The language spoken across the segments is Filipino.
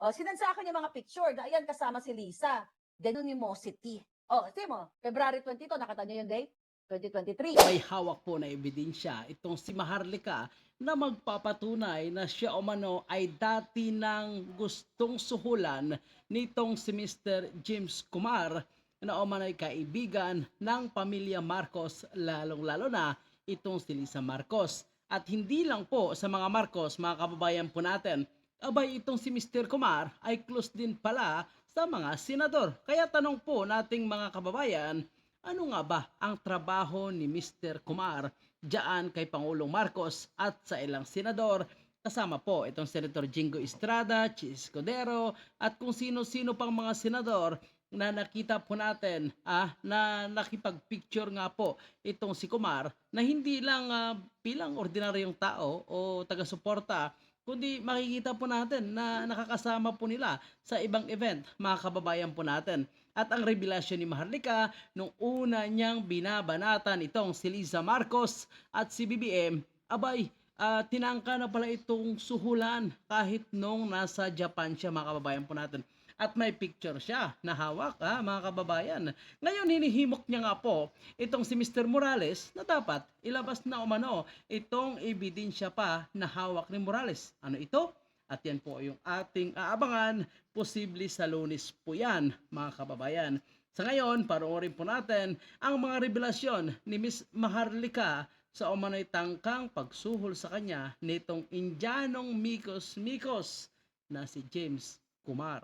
Oh, sinend sa akin yung mga picture na ayan kasama si Lisa. Anonymosity. Oh, tingnan mo, February 22, nakita niyo yung date? 2023. May hawak po na ebidensya itong si Maharlika na magpapatunay na siya umano ay dati nang gustong suhulan nitong si Mr. James Kumar na umano'y kaibigan ng pamilya Marcos, lalong-lalo na itong si Lisa Marcos. At hindi lang po sa mga Marcos, mga kababayan po natin, abay itong si Mr. Kumar ay close din pala sa mga senador. Kaya tanong po nating mga kababayan, ano nga ba ang trabaho ni Mr. Kumar diyan kay Pangulong Marcos at sa ilang senador? Kasama po itong Senator Jingo Estrada, Chis Escudero at kung sino-sino pang mga senador na nakita po natin na nakipag-picture nga po itong si Kumar na hindi lang bilang ordinaryong tao o taga-suporta, kundi makikita po natin na nakakasama po nila sa ibang event, mga kababayan po natin. At ang revelasyon ni Maharlika nung una niyang binabanatan itong si Liza Marcos at si BBM, abay, tinangka na pala itong suhulan kahit nung nasa Japan siya, mga kababayan po natin. At may picture siya na hawak, mga kababayan. Ngayon hinihimok niya nga po itong si Mr. Morales na dapat ilabas na umano itong ebidensya pa na hawak ni Morales. Ano ito? At yan po yung ating aabangan. Posible sa Lunes po yan, mga kababayan. Sa ngayon, panoorin po natin ang mga revelasyon ni Miss Maharlika sa umano'y tangkang pagsuhol sa kanya nitong Indianong Mikos-Mikos na si James Kumar.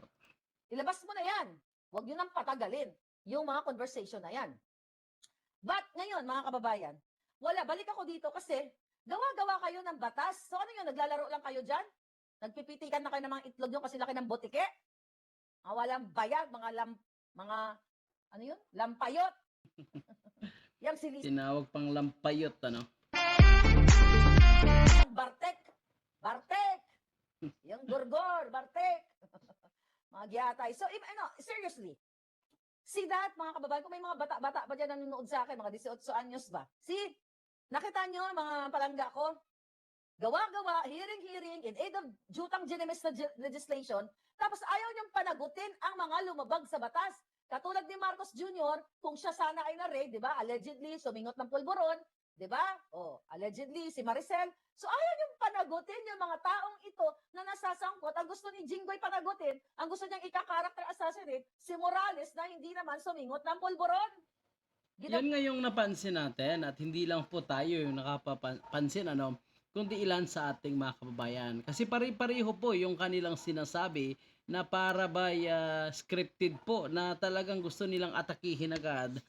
Ilabas mo na yan. Huwag nyo nang patagalin yung mga conversation na yan. But ngayon, mga kababayan, balik ako dito kasi gawa-gawa kayo ng batas. So ano yun, naglalaro lang kayo dyan? Nagpipitikan na kayo ng mga itlog nyo kasi laki ng botike? Mga walang bayag, mga, ano yun? Lampayot. Yang si Lisa. Tinawag pang lampayot, ano? Bartek. Yung Gorgor, Bartek. Mga giyatay. So, seriously, see that, mga kababayan, kung may mga bata-bata pa dyan nanonood sa akin, mga 18 anyos ba? See, nakita nyo, mga palangga ko, gawa-gawa, hearing, in aid of jutang ginimis na legislation, tapos ayaw niyang panagutin ang mga lumabag sa batas. Katulad ni Marcos Jr., kung siya sana ay na-raid, di ba? Allegedly, sumingot ng pulburon, di ba? Allegedly, si Maricel. So ayaw niyang panagutin yung mga taong ito na nasasangkot. Ang gusto ni Jinggoy panagutin, ang gusto niyang ika-character assassinate, si Morales na hindi naman sumingot ng pulburon. Yan nga yung napansin natin at hindi lang po tayo yung nakapapansin, kundi ilan sa ating mga kababayan. Kasi pare-pareho po yung kanilang sinasabi na para by scripted po na talagang gusto nilang atakihin agad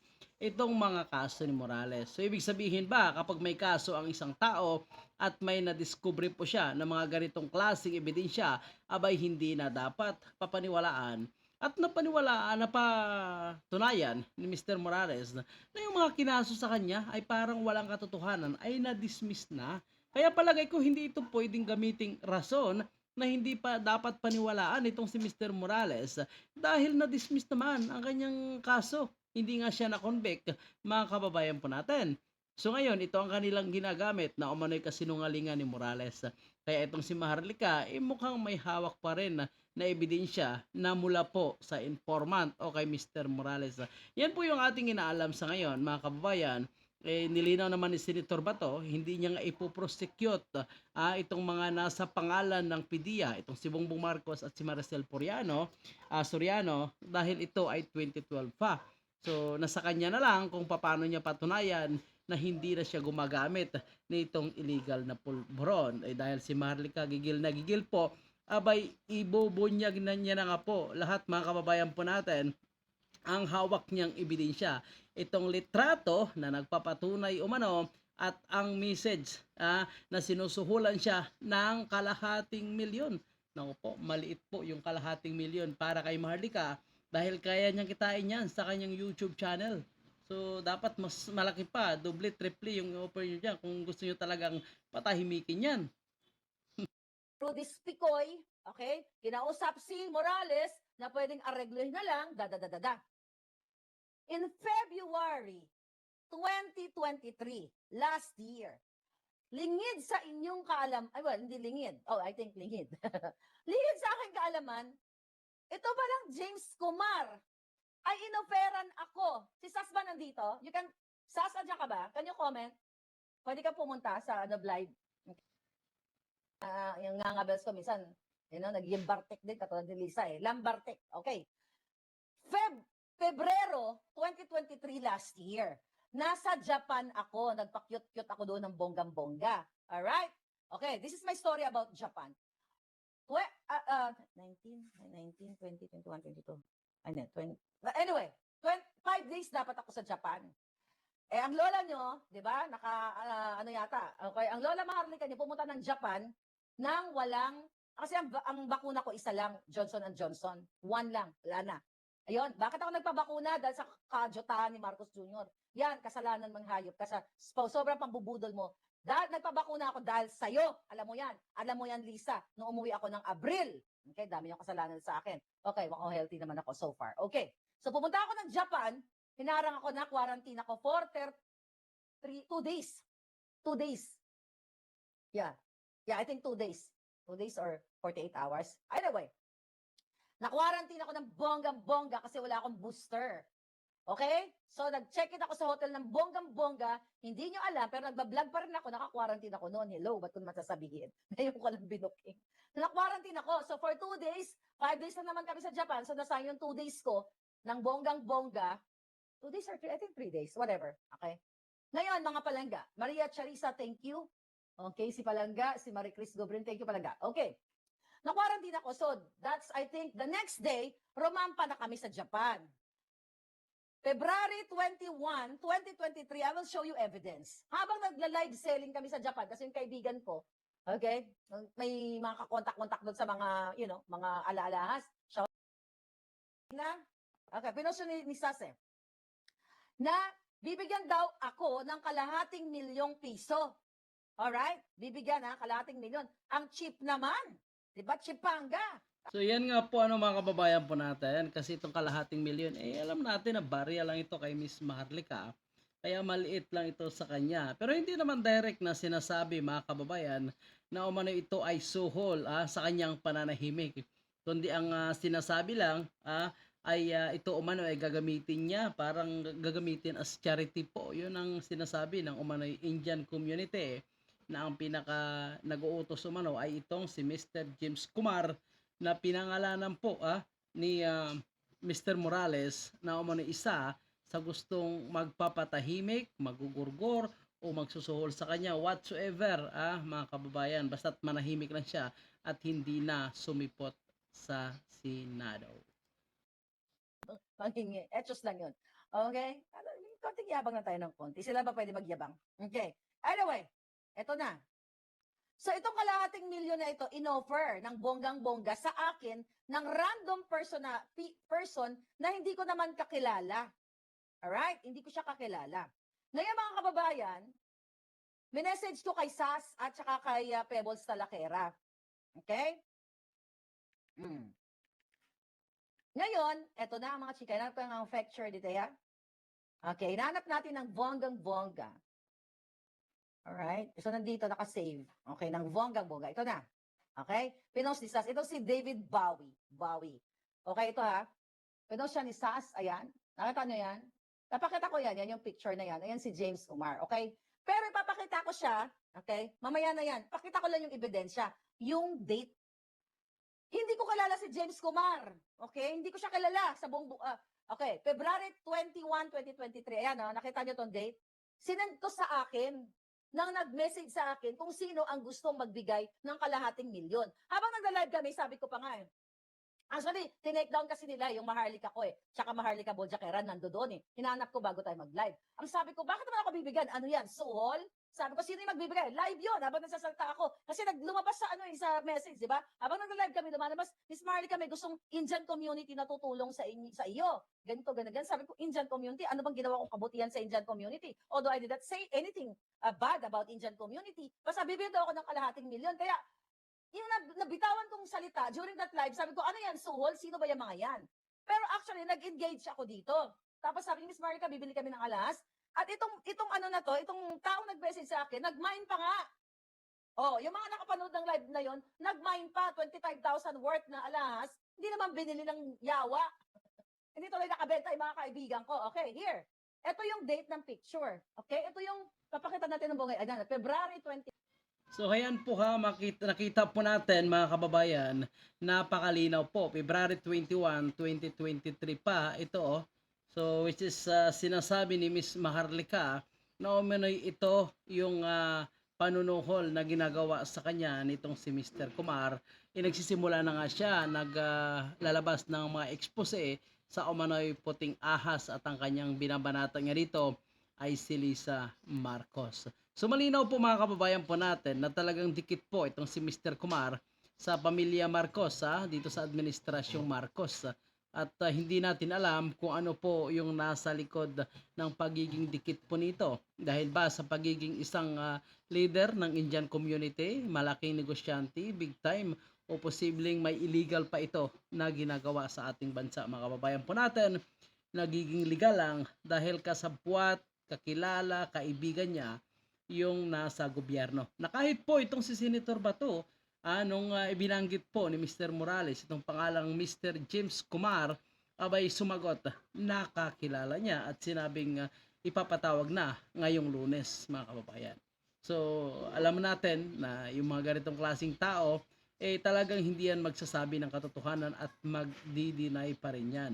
itong mga kaso ni Morales. So ibig sabihin ba kapag may kaso ang isang tao at may nadiskubre po siya ng mga ganitong klaseng ebidensya, abay hindi na dapat papaniwalaan at napaniwalaan na tunayan ni Mr. Morales na yung mga kinaso sa kanya ay parang walang katotohanan ay na-dismiss na. Kaya palagay ko hindi ito pwedeng gamiting rason na hindi pa dapat paniwalaan itong si Mr. Morales dahil na-dismiss naman ang kanyang kaso. Hindi nga siya na-convict, mga kababayan po natin. So ngayon, ito ang kanilang ginagamit na umano'y kasinungalingan ni Morales. Kaya itong si Maharlika, mukhang may hawak pa rin na ebidensya na mula po sa informant o kay Mr. Morales. Yan po yung ating inaalam sa ngayon, mga kababayan. Nilinaw naman ni Senator Bato, hindi niya nga ipoprosecute itong mga nasa pangalan ng PDEA, itong si Bongbong Marcos at si Maricel Soriano, dahil ito ay 2012 pa. So, nasa kanya na lang kung paano niya patunayan na hindi na siya gumagamit nitong illegal na pulburon. Dahil si Maharlika gigil na gigil po, abay ibubunyag na niya na nga po lahat, mga kababayan po natin, ang hawak niyang ebidensya. Itong litrato na nagpapatunay umano at ang message na sinusuhulan siya ng kalahating milyon. Naku po, maliit po yung kalahating milyon para kay Maharlika dahil kaya niyang kitain yan sa kanyang YouTube channel. So, dapat mas malaki pa, doble, triple yung offer niyo dyan kung gusto niyo talagang patahimikin yan. Rudy Picoy, okay? Kinausap si Morales na pwedeng areglohin na lang, In February 2023, last year, lingid sa inyong kaalam, hindi lingid. I think lingid. Lingid sa akin kaalaman, ito palang James Kumar ay inoferan ako. Si Sas ba nandito? You can, Sas, andyan ka ba? Can you comment? Pwede ka pumunta sa live. Yung ngangabels ko minsan, naging bartek din, katulad ni Lisa eh. Lambartek. Okay. Pebrero 2023 last year. Nasa Japan ako. Nagpa-cute-cute ako doon ng bonggang-bongga. Alright? Okay, this is my story about Japan. 19, 20, 21, 22. Anyway, 5 days dapat ako sa Japan. Eh, ang lola nyo, di ba, ano yata, okay, ang lola Maharlika niyo pumunta ng Japan nang walang, kasi ang bakuna ko isa lang, Johnson & Johnson. One lang, wala na. Ayun, bakit ako nagpabakuna? Dahil sa kajotahan ni Marcos Jr. Yan, kasalanan mang hayop. Kasi sobrang pambubudol mo. Dahil nagpabakuna ako dahil sa'yo. Alam mo yan. Alam mo yan, Lisa. Nung umuwi ako ng Abril. Okay, dami yung kasalanan sa akin. Okay, mukhang healthy naman ako so far. Okay, so pumunta ako ng Japan. Hinarang ako na quarantine ako for 2 days. 2 days. Yeah, I think 2 days. 2 days or 48 hours. Anyway, na-quarantine ako ng bonggang-bongga kasi wala akong booster. Okay? So, nag-check-in ako sa hotel ng bonggang-bongga. Hindi nyo alam, pero nagbablog pa rin ako. Naka-quarantine ako noon. Hello, ba't ko naman sasabihin? Ngayon ko lang binuking. Na-quarantine ako. So, for 2 days, 5 days na naman kami sa Japan. So, nasa yung 2 days ko ng bonggang-bongga. 2 days or 3, I think 3 days. Whatever. Okay? Ngayon, mga palangga. Maria Charissa, thank you. Okay, si Palangga. Si Marie Chris Gobrin, thank you, Palangga. Okay. Na-quarantine ako. So, that's, I think, the next day, rumampa na kami sa Japan. February 21, 2023, I will show you evidence. Habang nagla-live selling kami sa Japan, kasi yung kaibigan ko, okay, may mga kakontak-kontak doon sa mga, mga alaalahas. Na, okay, pinost ni Sase, na bibigyan daw ako ng kalahating milyong piso. Alright? Bibigyan kalahating milyon. Ang cheap naman. Diba? Chipanga. So yan nga po mga kababayan po natin, kasi itong kalahating milyon, alam natin na barya lang ito kay Miss Maharlika, kaya maliit lang ito sa kanya. Pero hindi naman direct na sinasabi mga kababayan na umano ito ay suhol sa kanyang pananahimik. Kundi ang sinasabi lang ay ito umano ay gagamitin niya, parang gagamitin as charity po. Yun ang sinasabi ng umano Indian community na ang pinaka nag-uutos umano ay itong si Mr. James Kumar, na pinangalanan po ni Mr. Morales na umano isa sa gustong magpapatahimik, magugurgor o magsusuhol sa kanya whatsoever mga kababayan, basta't manahimik lang siya at hindi na sumipot sa Senado. Panghingi. Etos lang yun. Okay? Konting yabang na tayo ng konti. Sila ba pwede magyabang? Okay. Anyway, eto na. So itong kalahating milyon na ito, inoffer ng bonggang-bongga sa akin ng random person na hindi ko naman kakilala. Alright? Hindi ko siya kakilala. Ngayon mga kababayan, minessage ko kay Sas at saka kay Pebbles Talakera. Okay? Ngayon, eto na ang mga chika. Hinanap ko ang facture dito, ya. Okay, hinanap natin ng bonggang-bongga. Alright? So, nandito, nakasave. Okay, ng bonggang-bongga. Ito na. Okay? Pinost ni Sas. Ito si David Bowie. Okay, ito Pinost siya ni Sas. Ayan. Nakita nyo yan? Napakita ko yan. Yan yung picture na yan. Ayan si James Kumar. Okay? Pero ipapakita ko siya. Okay? Mamaya na yan. Pakita ko lang yung ebidensya. Yung date. Hindi ko kilala si James Kumar. Okay? Hindi ko siya kilala sa buong okay. February 21, 2023. Ayan, nakita nyo tong date? Sinend ko sa akin nang nag-message sa akin kung sino ang gustong magbigay ng kalahating milyon. Habang nagla-live kami, sabi ko pa nga actually, tinake down kasi nila yung Maharlika ko Tsaka Maharlika Boljaqueran, nando doon Hinanap ko bago tayo mag-live. Ang sabi ko, bakit naman ako bibigyan? Ano yan? Suhol? Sabi ko, sino yung magbibigay? Live yun, habang nagsasalta ako. Kasi lumabas sa sa message, di ba? Habang nag-live kami, lumalabas, Miss Maharlika, may gustong Indian community na tutulong sa iyo. Ganito, ganyan. Sabi ko, Indian community, ano bang ginawa kong kabutihan sa Indian community? Although I did not say anything bad about Indian community, basta bibigyan daw ako ng kalahating milyon. Kaya, yung nabitawan kong salita during that live, sabi ko, ano yan, suhol? Sino ba yung mga yan? Pero actually, nag-engage ako dito. Tapos sabi ni Miss Maharlika, bibili kami ng alas. At itong ano na to, itong taong nag-message sa akin, nag-mine pa nga. Oh, yung mga nakapanood ng live na yon, nag-mine pa 25,000 worth na alahas, hindi naman binili ng yawa. Hindi tuloy nakabenta yung mga kaibigan ko. Okay, here. Ito yung date ng picture. Okay? Ito yung papakita natin ng bungay. Ayan, February 20. So ayan po ha, nakita po natin mga kababayan, napakalinaw po. February 21, 2023 pa ito oh. So which is sinasabi ni Miss Maharlika na umano'y ito yung panunuhol na ginagawa sa kanya nitong si Mr. Kumar. Nagsisimula na nga siya, naglalabas ng mga expose sa umano'y puting ahas at ang kanyang binabanata niya rito ay si Lisa Marcos. So malinaw po mga kababayan po natin na talagang dikit po itong si Mr. Kumar sa pamilya Marcos dito sa administrasyong Marcos. At hindi natin alam kung ano po yung nasa likod ng pagiging dikit po nito. Dahil ba sa pagiging isang leader ng Indian community, malaking negosyante, big time, o posibleng may illegal pa ito na ginagawa sa ating bansa. Mga kababayan po natin, nagiging legal lang dahil kasabwat, kakilala, kaibigan niya yung nasa gobyerno. Na kahit po itong si Senator Bato, nung ibinanggit po ni Mr. Morales, itong pangalang Mr. James Kumar, abay sumagot, nakakilala niya at sinabing ipapatawag na ngayong Lunes, mga kababayan. So, alam natin na yung mga ganitong klaseng tao, talagang hindi yan magsasabi ng katotohanan at magdi-deny pa rin yan.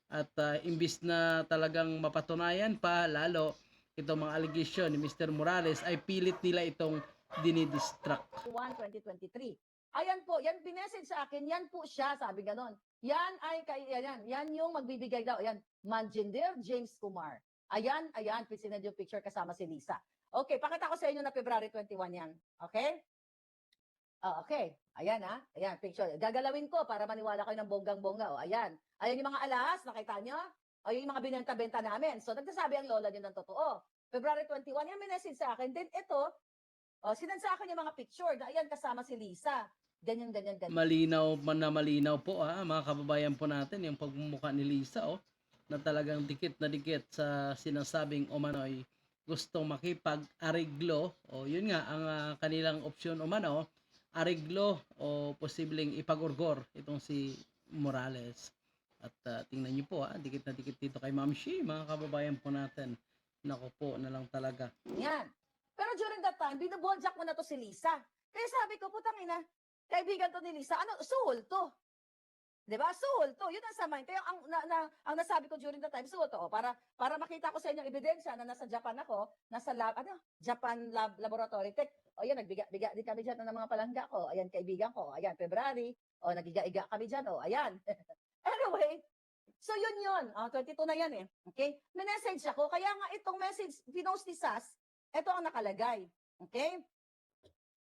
At imbis na talagang mapatunayan pa, lalo itong mga allegation ni Mr. Morales ay pilit nila itong dinidistract. 2023. Ayan po, yan binessage sa akin, yan po siya, sabi ganon. Yan ay, yan yung magbibigay daw. Ayan, Manjinder James Kumar. Ayan, sinend yung picture kasama si Lisa. Okay, pakita ko sa inyo na February 21 yan. Okay? Okay. Ayan Ayan, picture. Gagalawin ko para maniwala kayo ng bonggang-bongga. Ayan. Ayan yung mga alahas, nakita nyo? O yung mga binenta-benta namin. So, nagsasabi ang lola nyo ng totoo. February 21, yan may message sa akin. Then ito, sinend sa akin yung mga picture na ayan kasama si Lisa. Ganyan. Malinaw po mga kababayan po natin yung pagmumukha ni Lisa na talagang dikit na dikit sa sinasabing umano'y gustong makipag-ariglo o yun nga ang kanilang opsyon umano, ariglo o posibleng ipag-urgor itong si Morales. At tingnan niyo po dikit na dikit dito kay Ma'am Shi, mga kababayan po natin. Nako po na lang talaga. Yan. Pero during that time, binubonjak mo na to si Lisa. Kaya sabi ko, putang ina, kaibigan to ni Lisa, suhol to. Diba? Suhol to. Yun ang sa mind. Kaya ang nasabi ko during that time, suhol to. Para makita ko sa inyong ebidensya na nasa Japan ako, nasa Japan Laboratory Tech. O yan, nagbiga din kami dyan ng mga palangga ko. Ayan, kaibigan ko. Ayan, February. O, nagiga-iga kami dyan. O, ayan. Anyway, so yun. 22 na yan eh. Okay? May message ako. Kaya nga itong message, pinost ni Sas, ito ang nakalagay. Okay?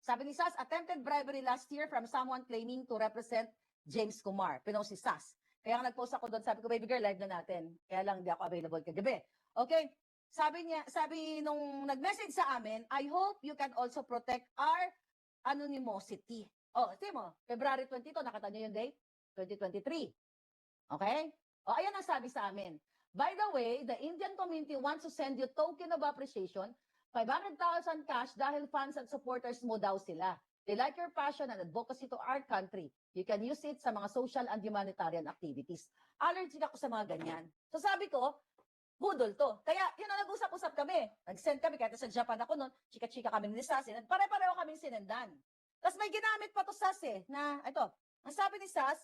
Sabi ni Sas, attempted bribery last year from someone claiming to represent James Kumar. Pinost si Sas. Kaya nga nag-post ako doon, sabi ko, baby girl, live na natin. Kaya lang, hindi ako available kagabi. Okay? Sabi nung nag-message sa amin, I hope you can also protect our anonymity. Mo, February 22, nakita nyo yung date? 2023. Okay? Ayan ang sabi sa amin. By the way, the Indian community wants to send you token of appreciation, 500,000 cash dahil fans and supporters mo daw sila. They like your passion and advocacy to our country. You can use it sa mga social and humanitarian activities. Allergic ako sa mga ganyan. So sabi ko, budol to. Kaya, nag-usap-usap kami. Nag-send kami, kahit sa Japan ako noon, chika-chika kami ni Sas, pare-pareho kaming sinendan. Tapos may ginamit pa to Sas na, ito, ang sabi ni Sas,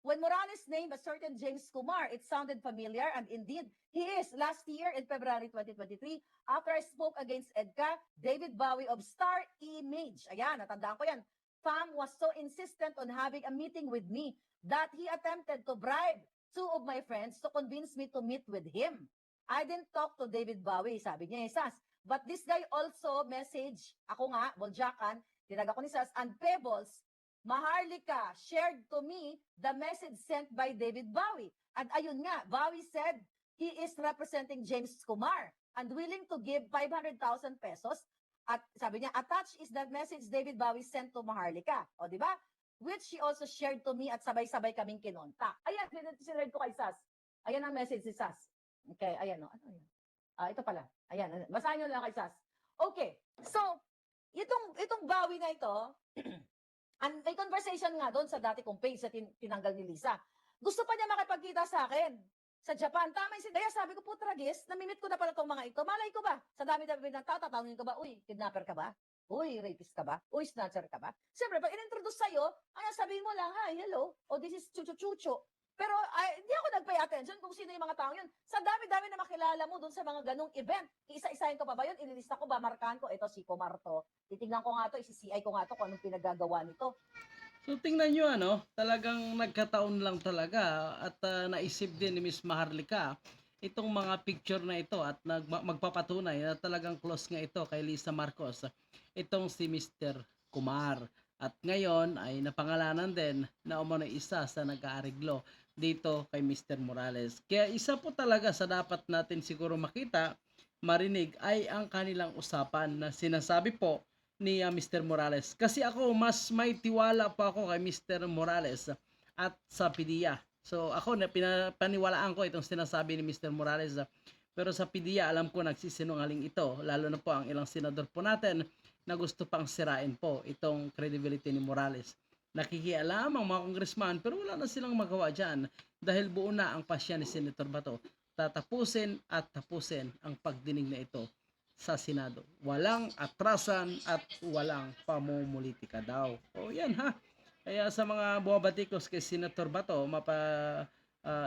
when Morales named a certain James Kumar, it sounded familiar, and indeed, he is. Last year, in February 2023, after I spoke against EDCA, David Bowie of Star Image, ayan, natandaan ko yan, Fam was so insistent on having a meeting with me that he attempted to bribe two of my friends to convince me to meet with him. I didn't talk to David Bowie, sabi niya, Sas. But this guy also message, ako nga, Boljakan, tinaga ko ni Sas, and Pebbles, Maharlika shared to me the message sent by David Bowie. And ayun nga, Bowie said he is representing James Kumar and willing to give 500,000 pesos. At sabi niya, attached is that message David Bowie sent to Maharlika. O, di ba? Which she also shared to me at sabay-sabay kaming kinontak. Ayan, sinerd ko kay Sas. Ayan ang message si Sas. Okay, ayan o. Ano yan? Ito pala. Ayan, basahin nyo lang kay Sas. Okay, so, itong bawi na ito, may conversation nga doon sa dati kong page sa tinanggal ni Lisa. Gusto pa niya makipagkita sa akin sa Japan. Tama yung kaya sabi ko, putragis, namimit ko na pala itong mga ito. Malay ko ba? Sa dami-dami ng tao, tatanungin ko ba, uy, kidnapper ka ba? Uy, rapist ka ba? Uy, snatcher ka ba? Siyempre, pag in-introduce sa'yo, sabihin mo lang, hi, hello, oh, this is Chucho. Pero hindi ako nag-pay attention kung sino yung mga tao yun. Sa dami-dami na makilala mo doon sa mga ganong event, iisa-isahin ko pa ba yun? Ililista ko ba, markahan ko, ito si Kumar to. Titignan ko nga to, isi-CI ko nga to kung anong pinagagawa nito. So tingnan nyo talagang nagkataon lang talaga at naisip din ni Miss Maharlika itong mga picture na ito at magpapatunay na talagang close nga ito kay Lisa Marcos. Itong si Mr. Kumar. At ngayon ay napangalanan din na umano isa sa nag-aariglo dito kay Mr. Morales. Kaya isa po talaga sa dapat natin siguro makita, marinig ay ang kanilang usapan na sinasabi po ni Mr. Morales. Kasi ako, mas may tiwala pa ako kay Mr. Morales at sa PDEA. So ako, paniwalaan ko itong sinasabi ni Mr. Morales. Pero sa PDEA, alam ko nagsisinungaling ito. Lalo na po ang ilang senador po natin na gusto pang sirain po itong credibility ni Morales. Nakikialam ang mga congressman pero wala na silang magawa dyan dahil buo na ang pasya ni Senator Bato. Tatapusin at tapusin ang pagdinig na ito sa Senado. Walang atrasan at walang pamumulitika daw. O yan ha. Kaya sa mga bumabatikos kay Senator Bato,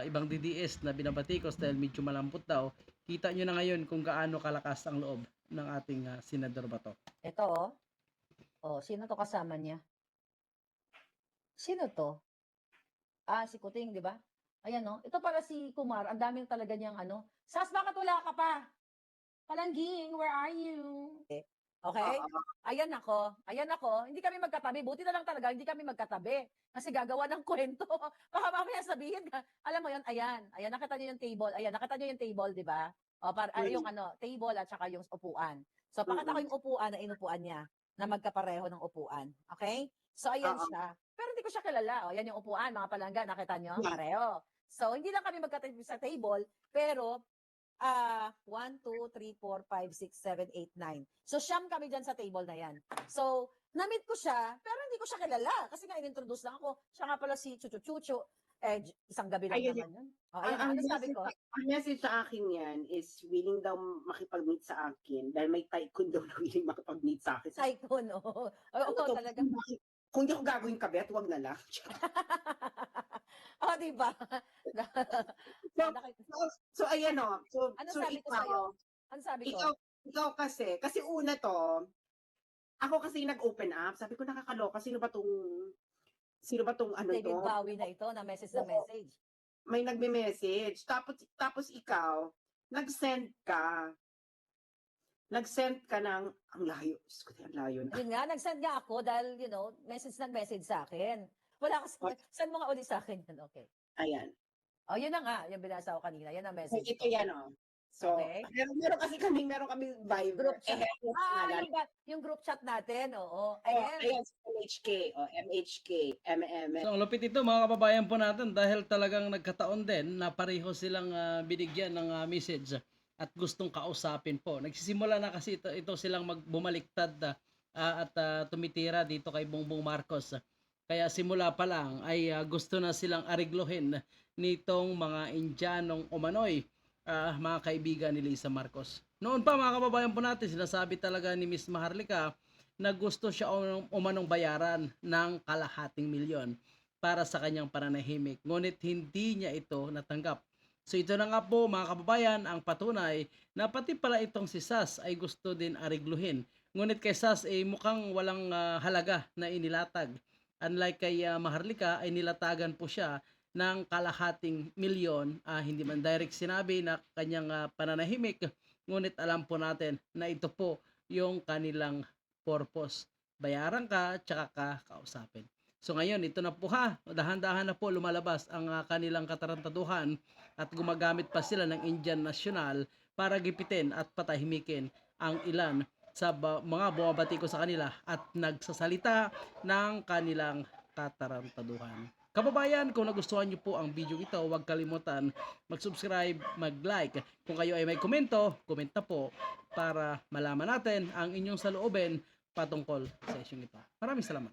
ibang DDS na binabatikos dahil medyo malambot daw, kita nyo na ngayon kung gaano kalakas ang loob ng ating Senador Bato. Ito sino to kasama niya? Sino to? Si Kuting, di ba? Ayan ito para si Kumar, ang daming talaga niyang Sas, bakit wala ka pa? Palangging, where are you? Okay? Ayan ako. Hindi kami magkatabi. Buti na lang talaga, hindi kami magkatabi. Kasi gagawa ng kwento. Baka mamaya sabihin ka, alam mo yun, ayan, nakita niyo yung table. Ayan, nakita niyo yung table, di ba? Yung table at saka yung upuan. So, pakita ko yung upuan na inupuan niya na magkapareho ng upuan. Okay? So, ayan siya. Pero hindi ko siya kilala. Ayan yung upuan, mga palangga, nakita niyo? Pareho. So, hindi lang kami magkatabi sa table, pero 1, 2, 3, 4, 5, 6, 7, 8, 9. So, siyam kami dyan sa table na yan. So, na-meet ko siya, pero hindi ko siya kilala. Kasi nga, in-introduce lang ako. Siya nga pala si Chucho. Isang gabi lang Ayun, naman yun. Ano sabi ko? Ang message sa akin yan is willing daw makipag-meet sa akin dahil may tycoon daw na willing makipag-meet sa akin. Tycoon, oo. Oo, talaga. Kung di ako gagawin kabet, wag na lang. Di ba? So ayan Ano sabi ko sa'yo? Ano sabi ko? Ikaw kasi una ako kasi nag-open up, sabi ko nakakaloka, sino ba tong David Bowie na ito, na message. May nagme-message, tapos ikaw, nag-send ka ng, ang layo, ang layo na. Yun nga, nag-send nga ako dahil, nag-message sa akin. Wala kasi, send mo nga ulit sa akin yun, okay. Ayan. Yun na nga, yung binasa ko kanina, yan ang message. Ito yan So, okay. meron kami Viber. Group chat. Yung group chat natin, oo. Ayan, MHK, MHK, So ang lupit ito mga kababayan po natin dahil talagang nagkataon din na pareho silang binigyan ng message at gustong kausapin po. Nagsisimula na kasi ito silang bumaliktad at tumitira dito kay Bongbong Marcos. Kaya simula pa lang ay gusto na silang ariglohin nitong mga Indianong umano'y mga kaibigan ni Lisa Marcos. Noon pa mga kababayan po natin, sinasabi talaga ni Miss Maharlika na gusto siya umanong bayaran ng kalahating milyon para sa kanyang pananahimik. Ngunit hindi niya ito natanggap. So ito na nga po mga kababayan ang patunay na pati pala itong si Sas ay gusto din arigluhin. Ngunit kay Sas ay mukhang walang halaga na inilatag. Unlike kay Maharlika ay nilatagan po siya ng kalahating milyon, hindi man direct sinabi na kanyang pananahimik, ngunit alam po natin na ito po yung kanilang purpose. Bayaran ka, tsaka ka kausapin. So ngayon, ito na po dahan-dahan na po lumalabas ang kanilang katarantaduhan at gumagamit pa sila ng Indian National para gipitin at patahimikin ang ilan sa mga bumabati ko sa kanila at nagsasalita ng kanilang katarantaduhan. Kababayan, kung nagustuhan nyo po ang video ito, huwag kalimutan mag-subscribe, mag-like. Kung kayo ay may komento, comment na po para malaman natin ang inyong saloobin patungkol sa isyong ito. Maraming salamat.